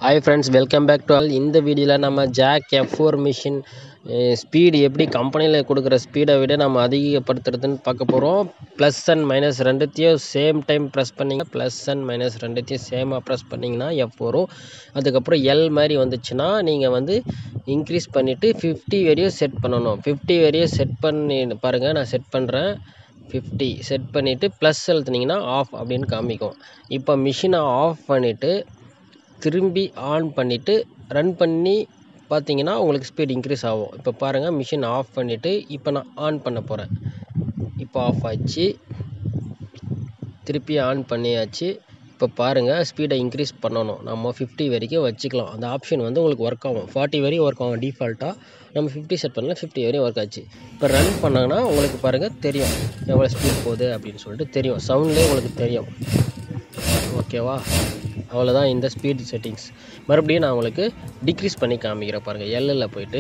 Hi friends, welcome back to all. இந்த வீடியோல நம்ம ஜாக் F4 மிஷின் ஸ்பீடு எப்படி கம்பெனியில் கொடுக்குற ஸ்பீடை விட நம்ம அதிகப்படுத்துறதுன்னு பார்க்க போகிறோம். ப்ளஸ் அண்ட் மைனஸ் ரெண்டுத்தையும் சேம் டைம் ப்ரெஸ் பண்ணிங்கன்னா ப்ளஸ் அண்ட் மைனஸ் ரெண்டுத்தையும் சேமாக ப்ரெஸ் பண்ணிங்கன்னா F வரும். அதுக்கப்புறம் எல் மாதிரி வந்துச்சுன்னா நீங்கள் வந்து இன்க்ரீஸ் பண்ணிவிட்டு 50 வரையும் செட் பண்ணணும். 50 வரையும் செட் பண்ணி பாருங்கள், நான் செட் பண்ணுறேன். 50 செட் பண்ணிவிட்டு ப்ளஸ் அழுத்துனீங்கன்னா ஆஃப் அப்படின்னு காமிக்கும். இப்போ மிஷினை ஆஃப் பண்ணிவிட்டு திரும்பி ஆன் பண்ணிவிட்டு ரன் பண்ணி பார்த்தீங்கன்னா உங்களுக்கு ஸ்பீட் இன்க்ரீஸ் ஆகும். இப்போ பாருங்கள், மிஷின் ஆஃப் பண்ணிவிட்டு இப்போ நான் ஆன் பண்ண போகிறேன். இப்போ ஆஃப் ஆச்சு, திருப்பி ஆன் பண்ணியாச்சு. இப்போ பாருங்கள், ஸ்பீடை இன்க்ரீஸ் பண்ணணும். நம்ம 50 வரைக்கும் வச்சுக்கலாம். அந்த ஆப்ஷன் வந்து உங்களுக்கு ஒர்க் ஆகும். 40 வரையும் ஒர்க் ஆகும் டிஃபால்ட்டாக. நம்ம 50 செட் பண்ணலாம், 50 வரையும் ஒர்க் ஆச்சு. இப்போ ரன் பண்ணாங்கன்னா உங்களுக்கு பாருங்கள் தெரியும் எவ்வளோ ஸ்பீட் போகுது அப்படின்னு சொல்லிட்டு தெரியும். சவுண்ட்லேயே உங்களுக்கு தெரியும். ஓகேவா? அவ்வளோதான் இந்த ஸ்பீட் செட்டிங்ஸ். மறுபடியும் நான் உங்களுக்கு டிக்ரீஸ் பண்ணி காமிக்கிறேன் பாருங்கள். எல்லில் போய்ட்டு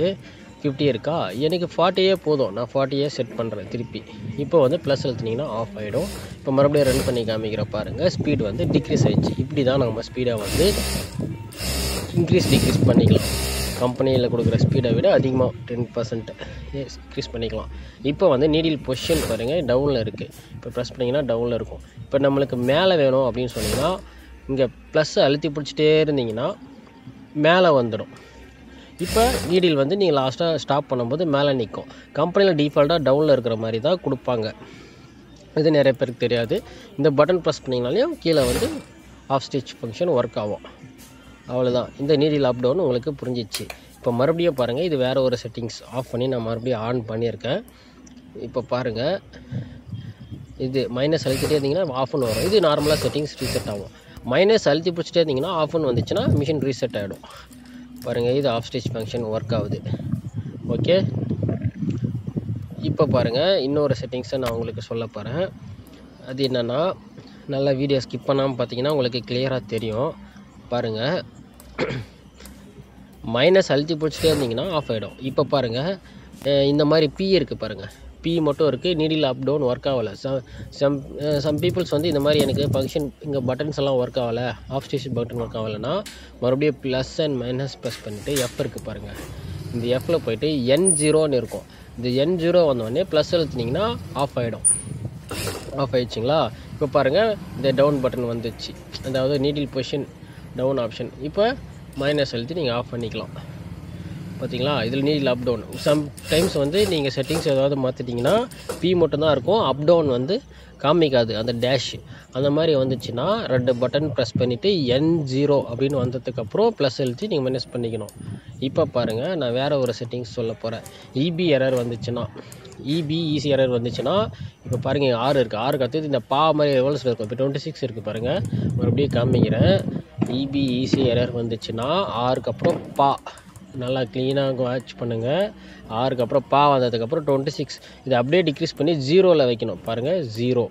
50 இருக்கா, எனக்கு 40 போதும். நான் 40 செட் பண்ணுறேன் திருப்பி. இப்போ வந்து ப்ளஸ் அழுத்தினீங்கன்னா ஆஃப் ஆகிடும். இப்போ மறுபடியும் ரன் பண்ணி காமிக்கிறேன் பாருங்கள். ஸ்பீட் வந்து டிக்ரீஸ் ஆகிடுச்சு. இப்படி தான் நம்ம ஸ்பீடை வந்து டிக்ரீஸ் பண்ணிக்கலாம். கம்பெனியில் கொடுக்குற ஸ்பீடை விட அதிகமாக 10% இன்க்ரீஸ் பண்ணிக்கலாம். இப்போ வந்து நீடில் பொசிஷன் பாருங்கள் டவுனில் இருக்குது. இப்போ ப்ரெஸ் பண்ணிங்கன்னா டவுனில் இருக்கும். இப்போ நம்மளுக்கு மேலே வேணும் அப்படின்னு சொன்னிங்கன்னா இங்கே ப்ளஸ்ஸை அழுத்தி பிடிச்சிட்டே இருந்தீங்கன்னா மேலே வந்துடும். இப்போ நீடில் வந்து நீங்கள் லாஸ்ட்டாக ஸ்டாப் பண்ணும்போது மேலே நிற்கும். கம்பெனியில் டிஃபால்ட்டாக டவுனில் இருக்கிற மாதிரி தான் கொடுப்பாங்க. இது நிறைய பேருக்கு தெரியாது. இந்த பட்டன் ப்ரெஸ் பண்ணிங்கனாலையும் கீழே வந்து ஆஃப் ஸ்டிச் ஃபங்க்ஷன் ஒர்க் ஆகும். அவ்வளோதான். இந்த நீடில் அப் டவுன் உங்களுக்கு புரிஞ்சிச்சு. இப்போ மறுபடியும் பாருங்கள், இது வேறு ஒரு செட்டிங்ஸ் ஆஃப் பண்ணி நான் மறுபடியும் ஆன் பண்ணியிருக்கேன். இப்போ பாருங்கள், இது மைனஸ் அழுத்திட்டே இருந்தீங்கன்னா ஆஃப்னு வரும். இது நார்மலாக செட்டிங்ஸ் ரீசெட் ஆகும். மைனஸ் அழுத்தி பிடிச்சிட்டே இருந்தீங்கன்னா ஆஃப்னு வந்துச்சுன்னா மிஷின் ரீசெட் ஆகிடும். பாருங்கள், இது ஆஃப் ஸ்டிச் ஃபங்க்ஷன் ஒர்க் ஆகுது. ஓகே, இப்போ பாருங்கள், இன்னொரு செட்டிங்ஸை நான் உங்களுக்கு சொல்ல போகிறேன். அது என்னென்னா, நல்லா வீடியோ ஸ்கிப் பண்ணாமல் பார்த்தீங்கன்னா உங்களுக்கு கிளியராக தெரியும். பாருங்கள், மைனஸ் அழுத்தி பிடிச்சிட்டே இருந்தீங்கன்னா ஆஃப் ஆகிடும். இப்போ பாருங்கள், இந்த மாதிரி பி இருக்குது பாருங்கள். பி மட்டும் இருக்குது, நீடில் அப் டவுன் ஒர்க் ஆகலை. சம் பீப்புள்ஸ் வந்து இந்த மாதிரி எனக்கு ஃபங்க்ஷன் இங்கே பட்டன்ஸ் எல்லாம் ஒர்க் ஆகலை, ஆஃப் ஸ்டிச் பட்டன் ஒர்க் ஆகலைன்னா மறுபடியும் ப்ளஸ் அண்ட் மைனஸ் ப்ரெஸ் பண்ணிவிட்டு எஃப் இருக்குது பாருங்கள். இந்த எஃப்பில் போய்ட்டு N0ன்னு இருக்கும். இந்த N0 வந்தோடனே ப்ளஸ் அழுத்தினீங்கன்னா ஆஃப் ஆகிடும். ஆஃப் ஆகிடுச்சிங்களா? இப்போ பாருங்கள், இந்த டவுன் பட்டன் வந்துச்சு, அதாவது நீடில் பொசிஷன் டவுன் ஆப்ஷன். இப்போ மைனஸ் அழுத்தி நீங்கள் ஆஃப் பண்ணிக்கலாம். பார்த்தீங்களா? இதில் நீடில் அப் டவுன். சம்டைம்ஸ் வந்து நீங்கள் செட்டிங்ஸ் ஏதாவது மாற்றிட்டிங்கன்னா பி மட்டும்தான் இருக்கும், அப் டவுன் வந்து காமிக்காது. அந்த டேஷ் அந்த மாதிரி வந்துச்சுன்னா 2 பட்டன் ப்ரெஸ் பண்ணிவிட்டு N0 அப்படின்னு வந்ததுக்கப்புறம் ப்ளஸ் அழுத்தி நீங்கள் மைனஸ் பண்ணிக்கணும். இப்போ பாருங்கள், நான் வேறு ஒரு செட்டிங்ஸ் சொல்ல போகிறேன். EB எரர் வந்துச்சுன்னா, EC எரர் வந்துச்சுன்னா இப்போ பாருங்கள் 6 இருக்குது. 6 அடுத்தது இந்த பா மாதிரி எவ்வளோ இருக்கும், இப்போ 26 இருக்குது பாருங்கள். மறுபடியும் காமிக்கிறேன். EC எரர் வந்துச்சுன்னா 6க்கு அப்புறம் பா நல்லா க்ளீனாக வாட்ச் பண்ணுங்கள். 6க்கு அப்புறம் பா வந்ததுக்கப்புறம் 26 இதை அப்படியே டிக்ரீஸ் பண்ணி 0ல் வைக்கணும். பாருங்கள், 0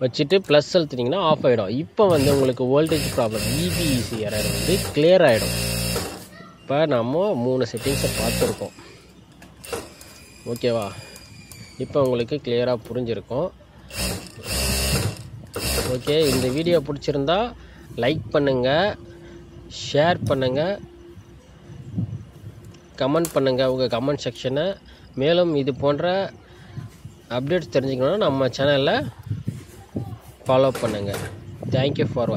வச்சுட்டு ப்ளஸ் அழுத்தினீங்கன்னா ஆஃப் ஆகிடும். இப்போ வந்து உங்களுக்கு வோல்டேஜ் ப்ராப்ளம் EC எரர் வந்து கிளியர் ஆகிடும். இப்போ நம்ம 3 செட்டிங்ஸை பார்த்துருக்கோம். ஓகேவா? இப்போ உங்களுக்கு கிளியராக புரிஞ்சிருக்கும். ஓகே, இந்த வீடியோ பிடிச்சிருந்தா லைக் பண்ணுங்கள், ஷேர் பண்ணுங்கள், கமெண்ட் பண்ணுங்கள் உங்கள் கமெண்ட் செக்ஷனை. மேலும் இது போன்ற அப்டேட்ஸ் தெரிஞ்சுக்கணுன்னா நம்ம சேனலில் ஃபாலோ பண்ணுங்கள். தேங்க்யூ ஃபார் வாட்சிங்.